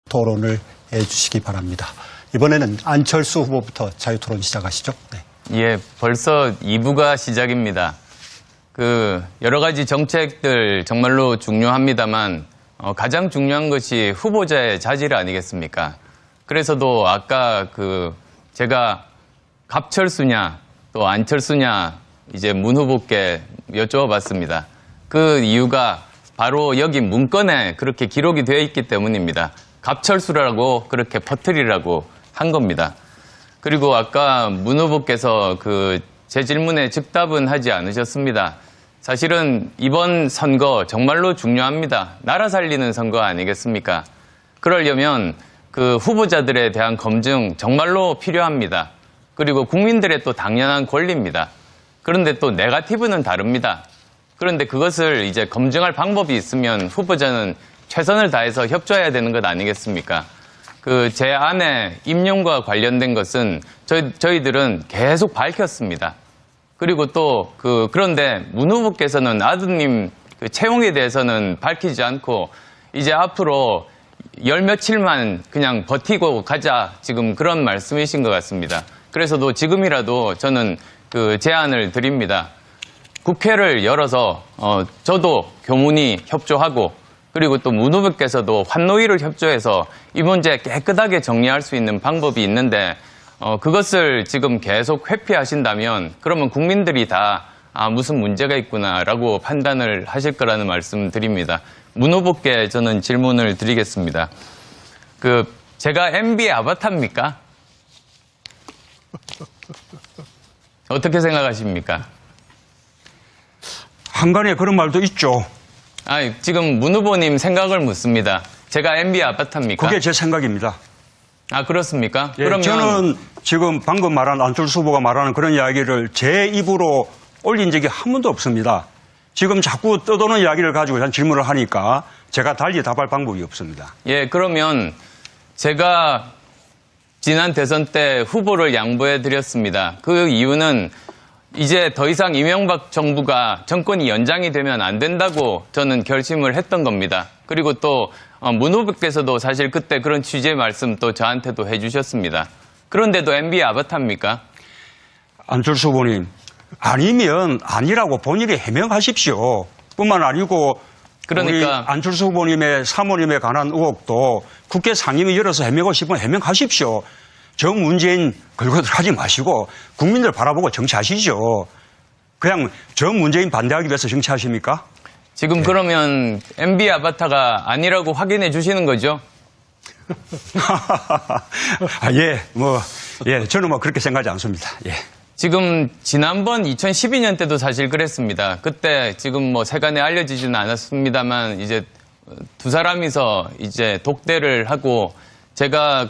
토론을 해주시기 바랍니다. 이번에는 안철수 후보부터 자유토론 시작하시죠. 네. 예, 벌써 2부가 시작입니다. 여러 가지 정책들 정말로 중요합니다만 가장 중요한 것이 후보자의 자질 아니겠습니까? 그래서도 아까 제가 갑철수냐 또 안철수냐 이제 문 후보께 여쭤봤습니다. 그 이유가 바로 여기 문건에 그렇게 기록이 되어 있기 때문입니다. 갑철수라고 그렇게 퍼뜨리라고 한 겁니다. 그리고 아까 문 후보께서 제 질문에 즉답은 하지 않으셨습니다. 사실은 이번 선거 정말로 중요합니다. 나라 살리는 선거 아니겠습니까? 그러려면 후보자들에 대한 검증 정말로 필요합니다. 그리고 국민들의 또 당연한 권리입니다. 그런데 또 네거티브는 다릅니다. 그런데 그것을 이제 검증할 방법이 있으면 후보자는 최선을 다해서 협조해야 되는 것 아니겠습니까? 제 안에 임용과 관련된 것은 저희들은 계속 밝혔습니다. 그리고 또 그런데 문 후보께서는 아드님 채용에 대해서는 밝히지 않고 이제 앞으로 열 며칠만 그냥 버티고 가자 지금 그런 말씀이신 것 같습니다. 그래서도 지금이라도 저는 제안을 드립니다. 국회를 열어서 저도 교문위 협조하고 그리고 또 문 후보께서도 환노위를 협조해서 이 문제 깨끗하게 정리할 수 있는 방법이 있는데 그것을 지금 계속 회피하신다면 그러면 국민들이 다 무슨 문제가 있구나라고 판단을 하실 거라는 말씀 드립니다. 문 후보께 저는 질문을 드리겠습니다. 제가 MB의 아바타입니까? 어떻게 생각하십니까? 한간에 그런 말도 있죠. 지금 문 후보님 생각을 묻습니다. 제가 MB의 아바타입니까? 그게 제 생각입니다. 그렇습니까? 예, 그러면 저는 지금 방금 말한 안철수 후보가 말하는 그런 이야기를 제 입으로 올린 적이 한 번도 없습니다. 지금 자꾸 떠도는 이야기를 가지고 질문을 하니까 제가 달리 답할 방법이 없습니다. 예, 그러면 제가 지난 대선 때 후보를 양보해 드렸습니다. 그 이유는 이제 더 이상 이명박 정부가 정권이 연장이 되면 안 된다고 저는 결심을 했던 겁니다. 그리고 또 문 후보께서도 사실 그때 그런 취지의 말씀 또 저한테도 해주셨습니다. 그런데도 MB의 아바타입니까? 안철수 후보님, 아니면 아니라고 본인이 해명하십시오. 뿐만 아니고 우리 안철수 후보님의 사모님에 관한 의혹도 국회 상임위 열어서 해명하고 싶으면 해명하십시오. 저 문재인 걸고 하지 마시고 국민들 바라보고 정치하시죠. 그냥 저 문재인 반대하기 위해서 정치하십니까? 지금 그러면 MB 아바타가 아니라고 확인해 주시는 거죠? 저는 그렇게 생각하지 않습니다. 예. 지금 지난번 2012년 때도 사실 그랬습니다. 그때 지금 세간에 알려지지는 않았습니다만 이제 두 사람이서 이제 독대를 하고 제가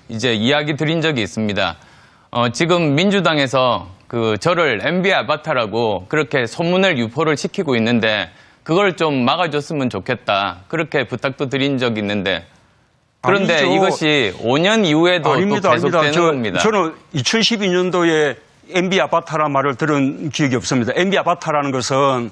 이제 이야기 드린 적이 있습니다. 지금 민주당에서 저를 MB 아바타라고 그렇게 소문을 유포를 시키고 있는데 그걸 좀 막아줬으면 좋겠다. 그렇게 부탁도 드린 적이 있는데 그런데 아니죠. 이것이 5년 이후에도 또 계속되는 겁니다. 저는 2012년도에 MB 아바타라는 말을 들은 기억이 없습니다. MB 아바타라는 것은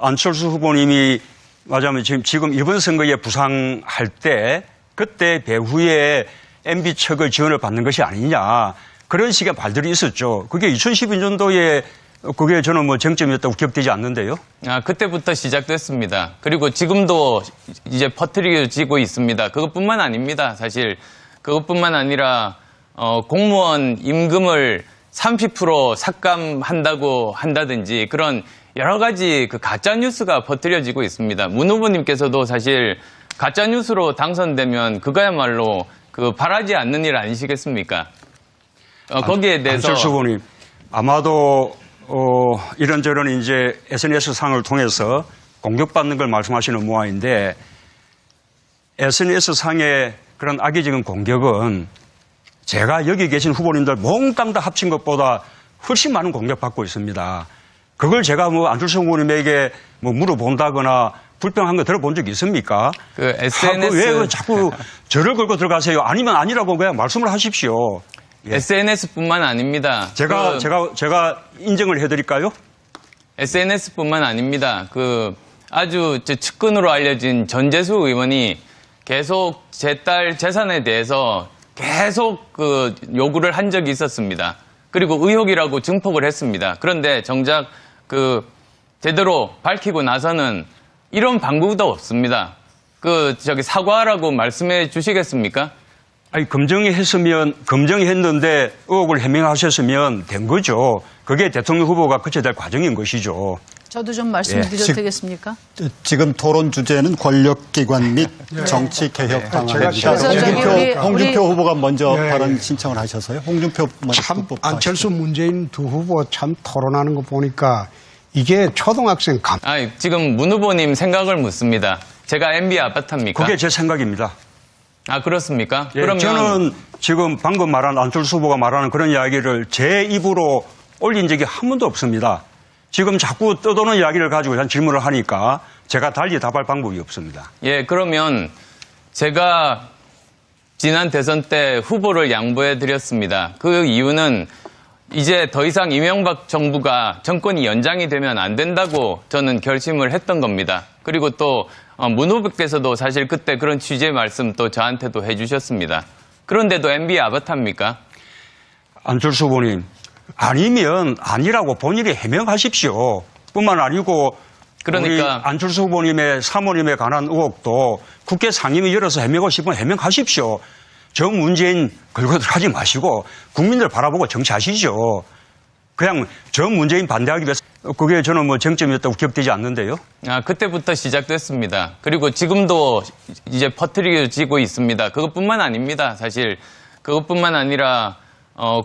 안철수 후보님이 맞아면 지금 이번 선거에 부상할 때 그때 배후에 MB 측의 지원을 받는 것이 아니냐 그런 식의 말들이 있었죠. 그게 2012년도에 그게 저는 쟁점이었다고 기억되지 않는데요. 그때부터 시작됐습니다. 그리고 지금도 이제 퍼뜨려지고 있습니다. 그것뿐만 아닙니다. 사실 그것뿐만 아니라 공무원 임금을 30% 삭감한다고 한다든지 그런 여러 가지 가짜 뉴스가 퍼뜨려지고 있습니다. 문 후보님께서도 사실 가짜 뉴스로 당선되면 그거야말로 바라지 않는 일 아니시겠습니까? 거기에 대해서 안철수 후보님 아마도 이런저런 이제 SNS 상을 통해서 공격받는 걸 말씀하시는 모양인데 SNS 상의 그런 악의적인 공격은 제가 여기 계신 후보님들 몽땅 다 합친 것보다 훨씬 많은 공격받고 있습니다. 그걸 제가 안철수 후보님에게 물어본다거나 불평한 거 들어본 적 있습니까? SNS 왜 자꾸 저를 걸고 들어가세요? 아니면 아니라고 그냥 말씀을 하십시오. 예. SNS뿐만 아닙니다. 제가 인정을 해드릴까요? SNS뿐만 아닙니다. 아주 측근으로 알려진 전재수 의원이 계속 제 딸 재산에 대해서 계속 그 요구를 한 적이 있었습니다. 그리고 의혹이라고 증폭을 했습니다. 그런데 정작 그 제대로 밝히고 나서는 이런 방법도 없습니다. 사과하라고 말씀해 주시겠습니까? 아니, 검증했는데 의혹을 해명하셨으면 된 거죠. 그게 대통령 후보가 거쳐야 될 과정인 것이죠. 저도 좀 말씀드려도 예. 되겠습니까? 지금 토론 주제는 권력기관 및 정치개혁 방안입니다. 그래서 저기 홍준표 후보가 먼저 예, 발언 예. 신청을 하셔서요. 홍준표 참 후보부터 안철수 하시죠. 문재인 두 후보 참 토론하는 거 보니까 이게 초등학생 감. 지금 문 후보님 생각을 묻습니다. 제가 MB 아파트입니까? 그게 제 생각입니다. 아, 그렇습니까? 예, 그러면 저는 지금 방금 말한 안철수 후보가 말하는 그런 이야기를 제 입으로 올린 적이 한 번도 없습니다. 지금 자꾸 떠도는 이야기를 가지고 질문을 하니까 제가 달리 답할 방법이 없습니다. 예, 그러면 제가 지난 대선 때 후보를 양보해 드렸습니다. 그 이유는 이제 더 이상 이명박 정부가 정권이 연장이 되면 안 된다고 저는 결심을 했던 겁니다. 그리고 또 문 후보께서도 사실 그때 그런 취지의 말씀 또 저한테도 해주셨습니다. 그런데도 MB 아바타입니까? 안철수 후보님, 아니면 아니라고 본인이 해명하십시오. 뿐만 아니고 그러니까 우리 안철수 후보님의 사모님에 관한 의혹도 국회 상임위 열어서 해명하고 싶으면 해명하십시오. 저 문재인 걸고 들어가지 마시고 국민들 바라보고 정치하시죠. 그냥 저 문재인 반대하기 위해서 그게 저는 뭐 쟁점이었다고 기억되지 않는데요. 그때부터 시작됐습니다. 그리고 지금도 이제 퍼뜨려지고 있습니다. 그것뿐만 아닙니다. 사실 그것뿐만 아니라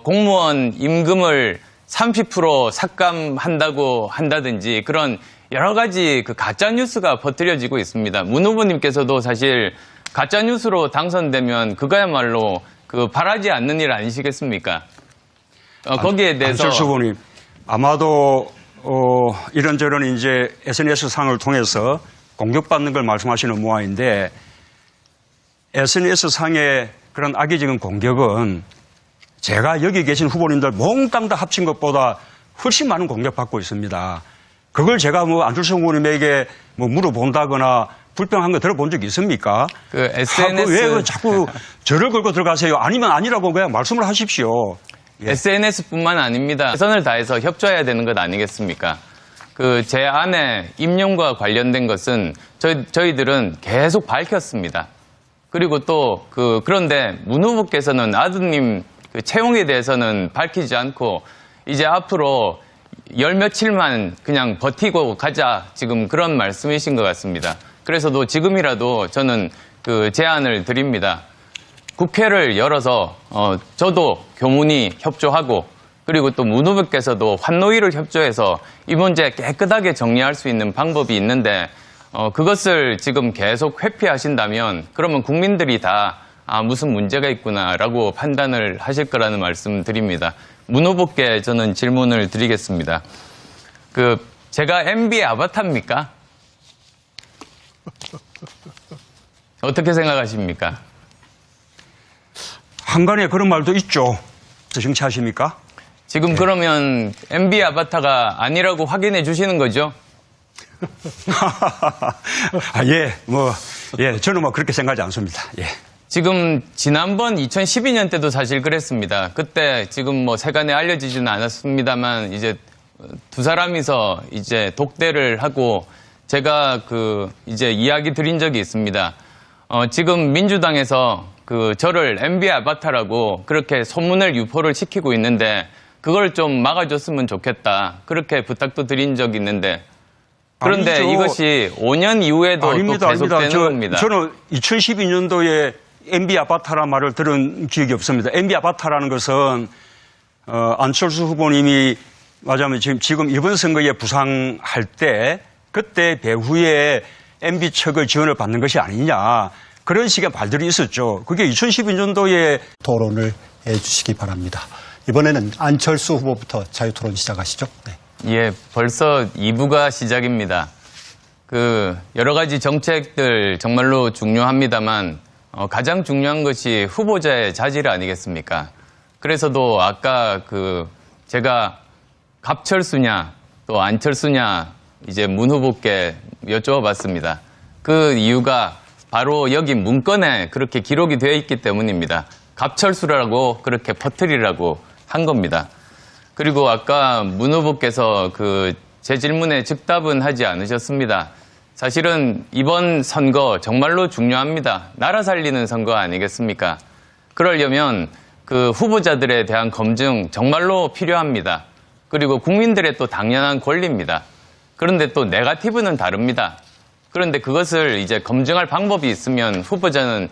공무원 임금을 30% 삭감한다고 한다든지 그런 여러 가지 그 가짜 뉴스가 퍼뜨려지고 있습니다. 문 후보님께서도 사실 가짜 뉴스로 당선되면 그거야말로 바라지 않는 일 아니시겠습니까? 거기에 대해서 안철수 후보님, 아마도 이런저런 이제 SNS 상을 통해서 공격받는 걸 말씀하시는 모양인데 SNS 상의 그런 악의적인 공격은 제가 여기 계신 후보님들 몽땅 다 합친 것보다 훨씬 많은 공격받고 있습니다. 그걸 제가 뭐 안철수 후보님에게 뭐 물어본다거나 불평한 거 들어본 적 있습니까? SNS 왜 자꾸 저를 걸고 들어가세요? 아니면 아니라고 그냥 말씀을 하십시오. 예. SNS뿐만 아닙니다. 최선을 다해서 협조해야 되는 것 아니겠습니까? 제 안에 임용과 관련된 것은 저희들은 계속 밝혔습니다. 그리고 또 그런데 문 후보께서는 아드님 채용에 대해서는 밝히지 않고 이제 앞으로 열 며칠만 그냥 버티고 가자 지금 그런 말씀이신 것 같습니다. 그래서도 지금이라도 저는 제안을 드립니다. 국회를 열어서 저도 교문이 협조하고 그리고 또 문 후보께서도 환노위를 협조해서 이 문제 깨끗하게 정리할 수 있는 방법이 있는데 그것을 지금 계속 회피하신다면 그러면 국민들이 다 무슨 문제가 있구나라고 판단을 하실 거라는 말씀 드립니다. 문 후보께 저는 질문을 드리겠습니다. 제가 MB 아바타입니까? 어떻게 생각하십니까? 한간에 그런 말도 있죠. 정치하십니까? 지금 그러면 MB 아바타가 아니라고 확인해 주시는 거죠? 저는 뭐 그렇게 생각하지 않습니다. 예. 지금 지난번 2012년 때도 사실 그랬습니다. 그때 지금 뭐 세간에 알려지지는 않았습니다만 이제 두 사람이서 이제 독대를 하고 제가 이제 이야기 드린 적이 있습니다. 지금 민주당에서 저를 MB 아바타라고 그렇게 소문을 유포를 시키고 있는데 그걸 좀 막아줬으면 좋겠다. 그렇게 부탁도 드린 적이 있는데 그런데 아니죠. 이것이 5년 이후에도 또 계속되는 겁니다. 저는 2012년도에 MB 아바타라는 말을 들은 기억이 없습니다. MB 아바타라는 것은 안철수 후보님이 맞아면 지금 이번 선거에 부상할 때 그때 배후에 MB 측의 지원을 받는 것이 아니냐 그런 식의 말들이 있었죠. 그게 2012년도에 토론을 해주시기 바랍니다. 이번에는 안철수 후보부터 자유토론 시작하시죠. 네. 예, 벌써 2부가 시작입니다. 여러 가지 정책들 정말로 중요합니다만 가장 중요한 것이 후보자의 자질 아니겠습니까? 그래서도 아까 제가 갑철수냐 또 안철수냐 이제 문 후보께 여쭤봤습니다. 그 이유가 바로 여기 문건에 그렇게 기록이 되어 있기 때문입니다. 갑철수라고 그렇게 퍼뜨리라고 한 겁니다. 그리고 아까 문 후보께서 제 질문에 즉답은 하지 않으셨습니다. 사실은 이번 선거 정말로 중요합니다. 나라 살리는 선거 아니겠습니까? 그러려면 그 후보자들에 대한 검증 정말로 필요합니다. 그리고 국민들의 또 당연한 권리입니다. 그런데 또 네거티브는 다릅니다. 그런데 그것을 이제 검증할 방법이 있으면 후보자는